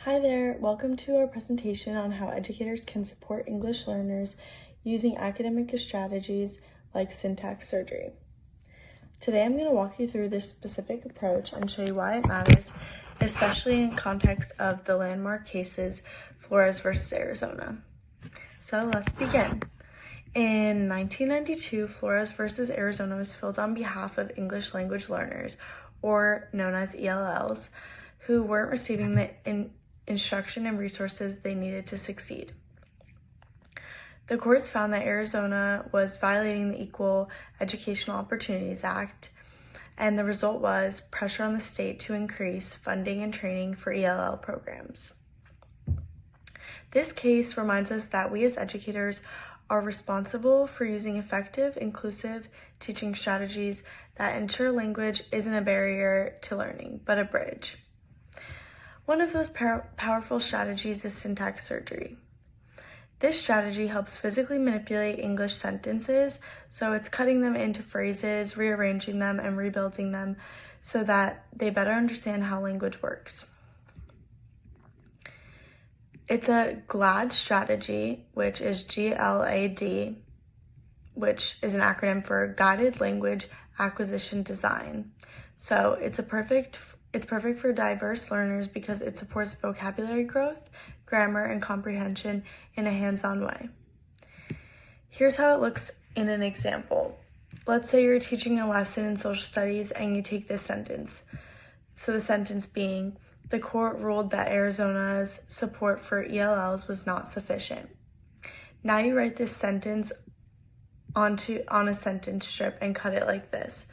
Hi there, welcome to our presentation on how educators can support English learners using academic strategies like syntax surgery. Today I'm going to walk you through this specific approach and show you why it matters, especially in context of the landmark cases Flores versus Arizona. So let's begin. In 1992, Flores versus Arizona was filed on behalf of English language learners, or known as ELLs, who weren't receiving the instruction and resources they needed to succeed. The courts found that Arizona was violating the Equal Educational Opportunities Act, and the result was pressure on the state to increase funding and training for ELL programs. This case reminds us that we as educators are responsible for using effective, inclusive teaching strategies that ensure language isn't a barrier to learning, but a bridge. One of those powerful strategies is syntax surgery. This strategy helps physically manipulate English sentences, so it's cutting them into phrases, rearranging them, and rebuilding them so that they better understand how language works. It's a GLAD strategy, which is GLAD, which is an acronym for Guided Language Acquisition Design. So it's perfect for diverse learners because it supports vocabulary growth, grammar, and comprehension in a hands-on way. Here's how it looks in an example. Let's say you're teaching a lesson in social studies and you take this sentence. So the sentence being, the court ruled that Arizona's support for ELLs was not sufficient. Now you write this sentence on a sentence strip and cut it like this.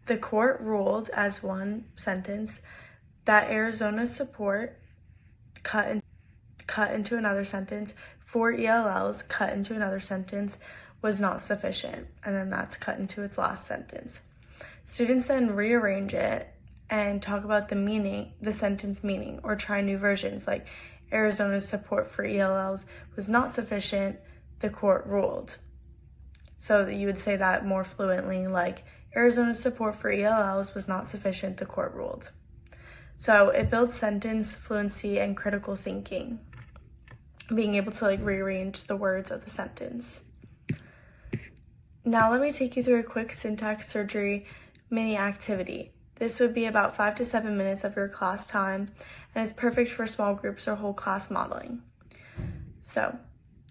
The court ruled, as one sentence, that Arizona's support, cut into another sentence, for ELLs, cut into another sentence, was not sufficient. And then that's cut into its last sentence. Students then rearrange it and talk about the sentence meaning, or try new versions, like Arizona's support for ELLs was not sufficient, the court ruled. So that you would say that more fluently, like, Arizona's support for ELLs was not sufficient, the court ruled. So it builds sentence fluency and critical thinking, being able to rearrange the words of the sentence. Now let me take you through a quick syntax surgery mini activity. This would be about 5 to 7 minutes of your class time, and it's perfect for small groups or whole class modeling. So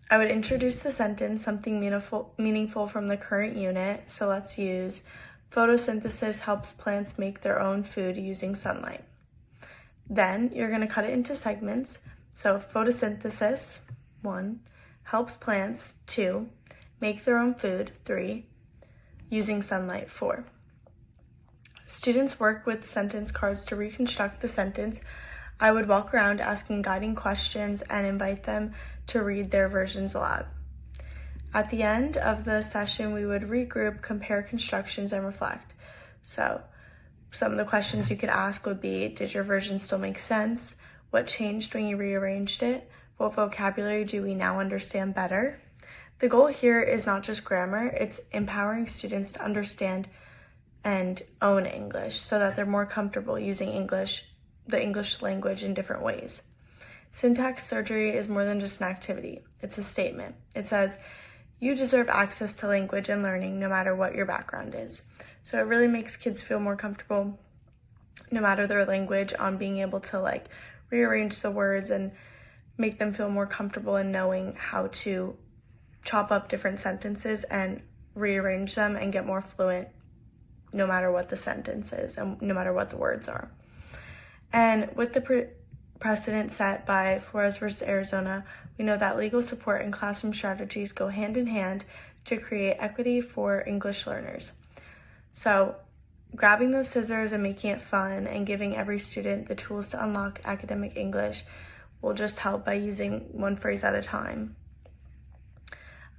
I would introduce the sentence, something meaningful from the current unit. So let's use photosynthesis helps plants make their own food using sunlight. Then you're going to cut it into segments. So photosynthesis, 1, helps plants, 2, make their own food, 3, using sunlight, 4. Students work with sentence cards to reconstruct the sentence. I would walk around asking guiding questions and invite them to read their versions aloud. At the end of the session, we would regroup, compare constructions, and reflect. So some of the questions you could ask would be, did your version still make sense? What changed when you rearranged it? What vocabulary do we now understand better? The goal here is not just grammar, it's empowering students to understand and own English so that they're more comfortable using the English language in different ways. Syntax surgery is more than just an activity. It's a statement. It says, you deserve access to language and learning no matter what your background is. So it really makes kids feel more comfortable no matter their language on being able to rearrange the words and make them feel more comfortable in knowing how to chop up different sentences and rearrange them and get more fluent no matter what the sentence is and no matter what the words are. And with the precedent set by Flores versus Arizona, we know that legal support and classroom strategies go hand in hand to create equity for English learners. So grabbing those scissors and making it fun and giving every student the tools to unlock academic English will just help by using one phrase at a time.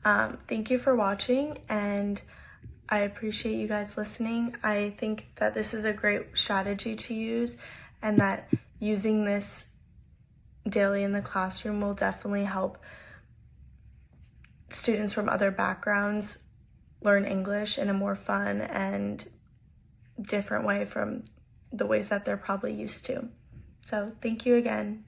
Thank you for watching, and I appreciate you guys listening. I think that this is a great strategy to use, and that using this daily in the classroom will definitely help students from other backgrounds learn English in a more fun and different way from the ways that they're probably used to. So thank you again.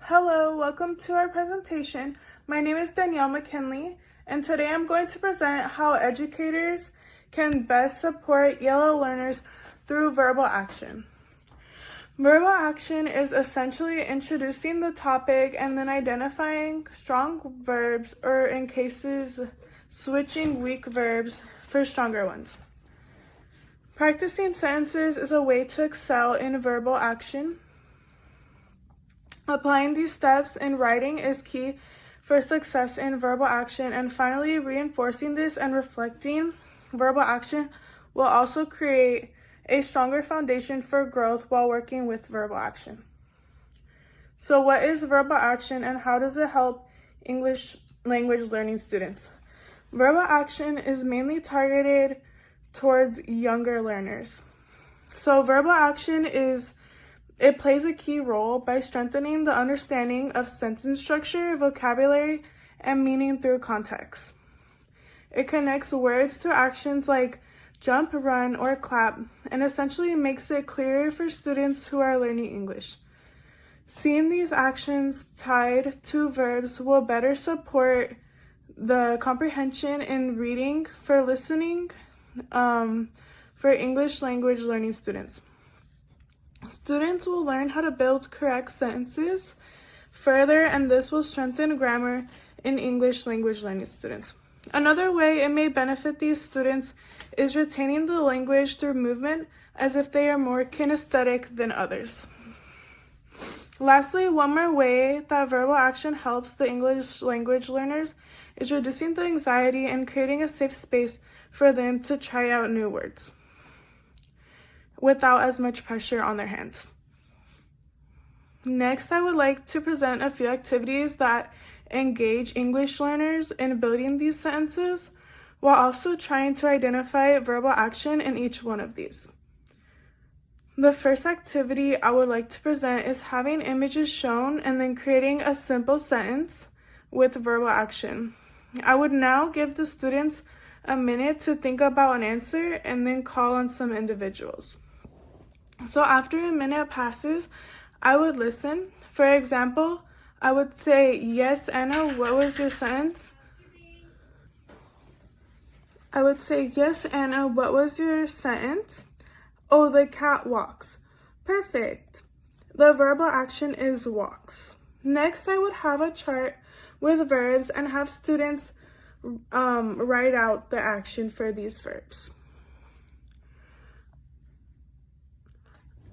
Hello, welcome to our presentation. My name is Danielle McKinley, and today I'm going to present how educators can best support ELL learners through verbal action. Verbal action is essentially introducing the topic and then identifying strong verbs, or in cases, switching weak verbs for stronger ones. Practicing sentences is a way to excel in verbal action. Applying these steps in writing is key for success in verbal action, and finally, reinforcing this and reflecting verbal action will also create a stronger foundation for growth while working with verbal action. So what is verbal action and how does it help English language learning students? Verbal action is mainly targeted towards younger learners. So verbal action it plays a key role by strengthening the understanding of sentence structure, vocabulary, and meaning through context. It connects words to actions like jump, run, or clap, and essentially makes it clearer for students who are learning English. Seeing these actions tied to verbs will better support the comprehension in reading for listening for English language learning students. Students will learn how to build correct sentences further, and this will strengthen grammar in English language learning students. Another way it may benefit these students is retaining the language through movement, as if they are more kinesthetic than others. Lastly, one more way that verbal action helps the English language learners is reducing the anxiety and creating a safe space for them to try out new words without as much pressure on their hands. Next, I would like to present a few activities that engage English learners in building these sentences while also trying to identify verbal action in each one of these. The first activity I would like to present is having images shown and then creating a simple sentence with verbal action. I would now give the students a minute to think about an answer and then call on some individuals. So after a minute passes, I would listen. For example, I would say, "Yes, Anna, what was your sentence?" I would say, "Yes, Anna, what was your sentence?" "Oh, the cat walks." Perfect. The verbal action is walks. Next, I would have a chart with verbs and have students write out the action for these verbs.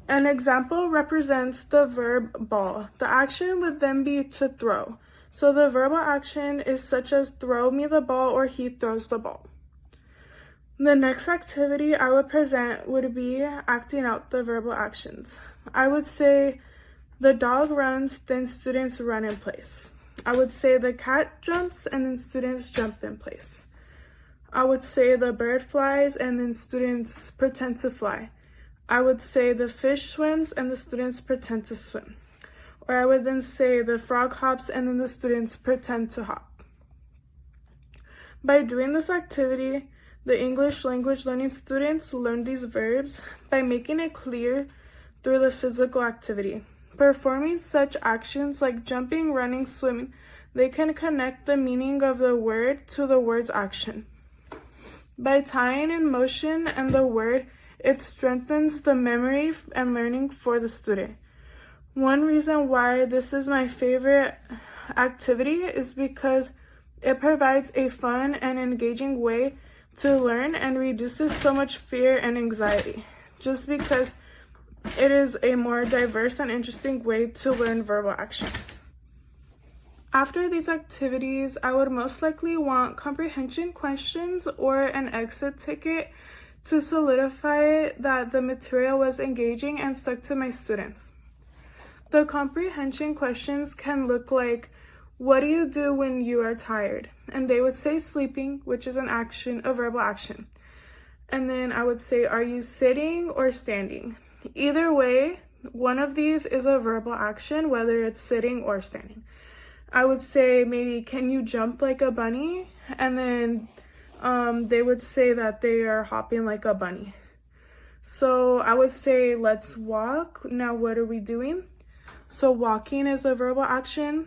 An example represents the verb ball. The action would then be to throw. So the verbal action is such as throw me the ball or he throws the ball. The next activity I would present would be acting out the verbal actions. I would say the dog runs, then students run in place. I would say the cat jumps and then students jump in place. I would say the bird flies and then students pretend to fly. I would say the fish swims and the students pretend to swim. Or I would then say the frog hops and then the students pretend to hop. By doing this activity, the English language learning students learn these verbs by making it clear through the physical activity. Performing such actions like jumping, running, swimming, they can connect the meaning of the word to the word's action. By tying in motion and the word, it strengthens the memory and learning for the student. One reason why this is my favorite activity is because it provides a fun and engaging way to learn and reduces so much fear and anxiety, just because it is a more diverse and interesting way to learn verbal action. After these activities, I would most likely want comprehension questions or an exit ticket to solidify that the material was engaging and stuck to my students. The comprehension questions can look like, what do you do when you are tired? And they would say sleeping, which is an action, a verbal action. And then I would say, are you sitting or standing? Either way, one of these is a verbal action, whether it's sitting or standing. I would say maybe, can you jump like a bunny? And then they would say that they are hopping like a bunny. So I would say, let's walk. Now what are we doing? So walking is a verbal action.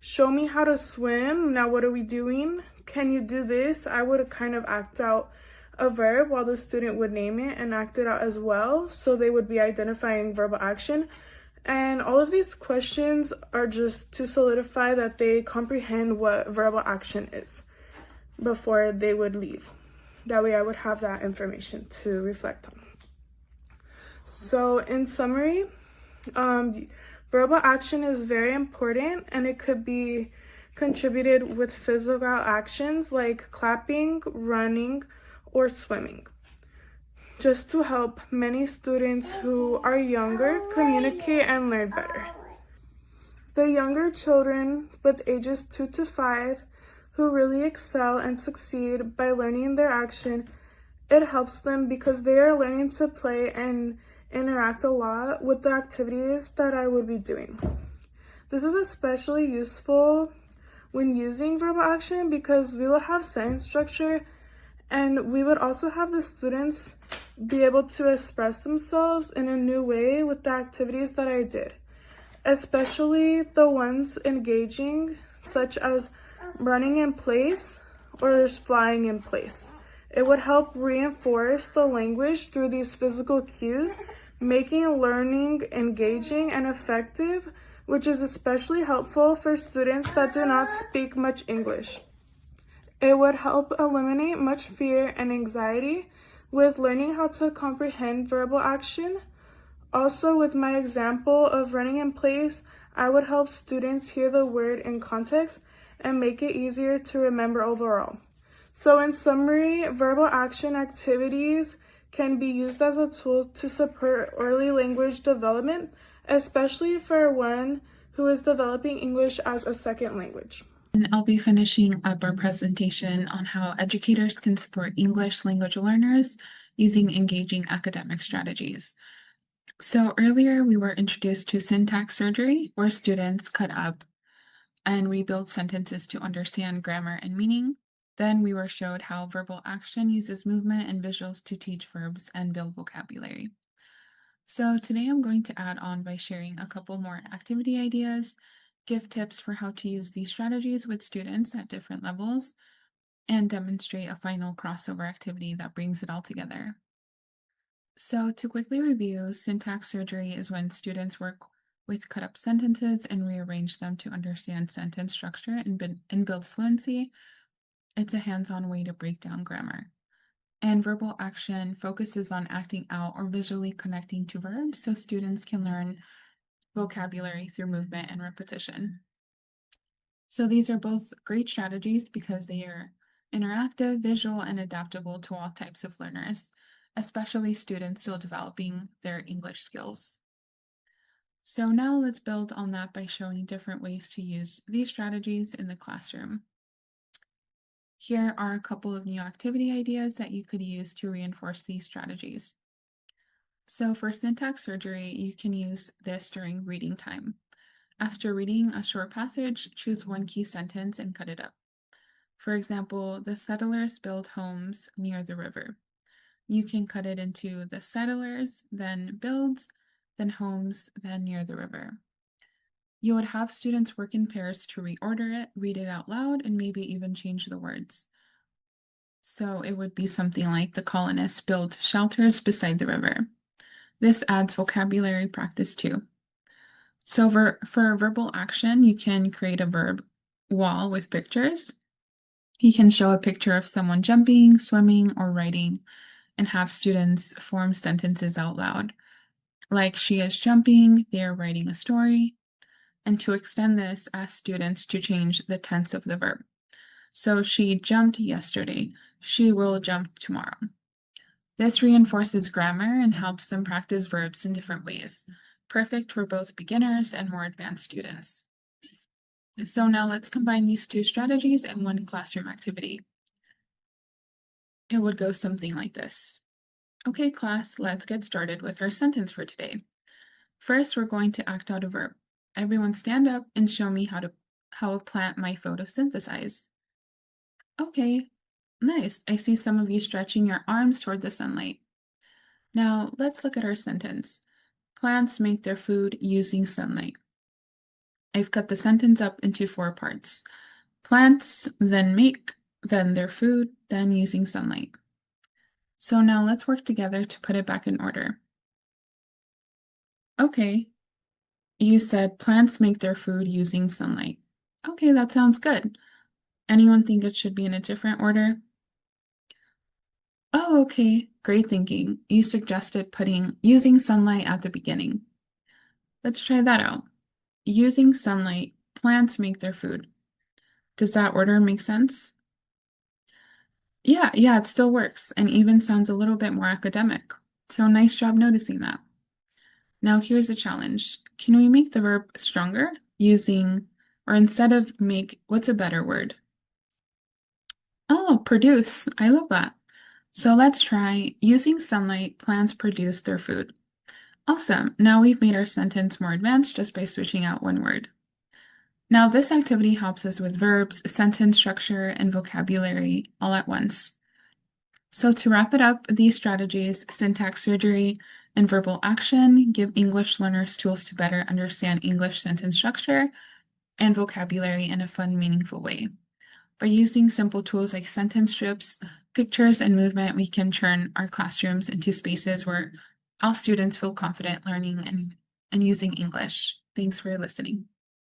Show me how to swim. Now what are we doing? Can you do this? I would kind of act out a verb while the student would name it and act it out as well. So they would be identifying verbal action. And all of these questions are just to solidify that they comprehend what verbal action is before they would leave. That way I would have that information to reflect on. So in summary, verbal action is very important, and it could be contributed with physical actions like clapping, running, or swimming, just to help many students who are younger communicate and learn better. The younger children with ages 2 to 5 who really excel and succeed by learning their action, it helps them because they are learning to play and interact a lot with the activities that I would be doing. This is especially useful when using verbal action because we will have sentence structure, and we would also have the students be able to express themselves in a new way with the activities that I did, especially the ones engaging, such as running in place or flying in place. It would help reinforce the language through these physical cues, making learning engaging and effective, which is especially helpful for students that do not speak much English. It would help eliminate much fear and anxiety with learning how to comprehend verbal action. Also, with my example of running in place, I would help students hear the word in context and make it easier to remember overall. So in summary, verbal action activities can be used as a tool to support early language development, especially for one who is developing English as a second language. And I'll be finishing up our presentation on how educators can support English language learners using engaging academic strategies. So earlier we were introduced to syntax surgery, where students cut up and rebuild sentences to understand grammar and meaning. Then we were showed how verbal action uses movement and visuals to teach verbs and build vocabulary. So today I'm going to add on by sharing a couple more activity ideas, give tips for how to use these strategies with students at different levels, and demonstrate a final crossover activity that brings it all together. So to quickly review, syntax surgery is when students work with cut up sentences and rearrange them to understand sentence structure and build fluency. It's a hands-on way to break down grammar. And verbal action focuses on acting out or visually connecting to verbs so students can learn vocabulary through movement and repetition. So these are both great strategies because they are interactive, visual, and adaptable to all types of learners, especially students still developing their English skills. So now let's build on that by showing different ways to use these strategies in the classroom. Here are a couple of new activity ideas that you could use to reinforce these strategies. So for syntax surgery, you can use this during reading time. After reading a short passage, choose one key sentence and cut it up. For example, the settlers built homes near the river. You can cut it into the settlers, then builds, then homes, then near the river. You would have students work in pairs to reorder it, read it out loud, and maybe even change the words. So it would be something like the colonists built shelters beside the river. This adds vocabulary practice too. So for verbal action, you can create a verb wall with pictures. You can show a picture of someone jumping, swimming, or writing, and have students form sentences out loud. Like, she is jumping, they are writing a story. And to extend this, ask students to change the tense of the verb. So she jumped yesterday. She will jump tomorrow. This reinforces grammar and helps them practice verbs in different ways, perfect for both beginners and more advanced students. So now let's combine these two strategies in one classroom activity. It would go something like this. Okay, class, let's get started with our sentence for today. First, we're going to act out a verb. Everyone stand up and show me how a plant might photosynthesize. Okay, nice. I see some of you stretching your arms toward the sunlight. Now, let's look at our sentence. Plants make their food using sunlight. I've cut the sentence up into 4 parts. Plants, then make, then their food, then using sunlight. So now let's work together to put it back in order. Okay, you said plants make their food using sunlight. Okay, that sounds good. Anyone think it should be in a different order? Oh, okay, great thinking. You suggested putting using sunlight at the beginning. Let's try that out. Using sunlight, plants make their food. Does that order make sense? Yeah, it still works and even sounds a little bit more academic. So nice job noticing that. Now here's a challenge. Can we make the verb stronger using, or instead of make, what's a better word? Oh, produce. I love that. So let's try using sunlight, plants produce their food. Awesome. Now we've made our sentence more advanced just by switching out one word. Now this activity helps us with verbs, sentence structure, and vocabulary all at once. So to wrap it up, these strategies, syntax surgery and verbal action, give English learners tools to better understand English sentence structure and vocabulary in a fun, meaningful way. By using simple tools like sentence strips, pictures, and movement, we can turn our classrooms into spaces where all students feel confident learning and using English. Thanks for listening.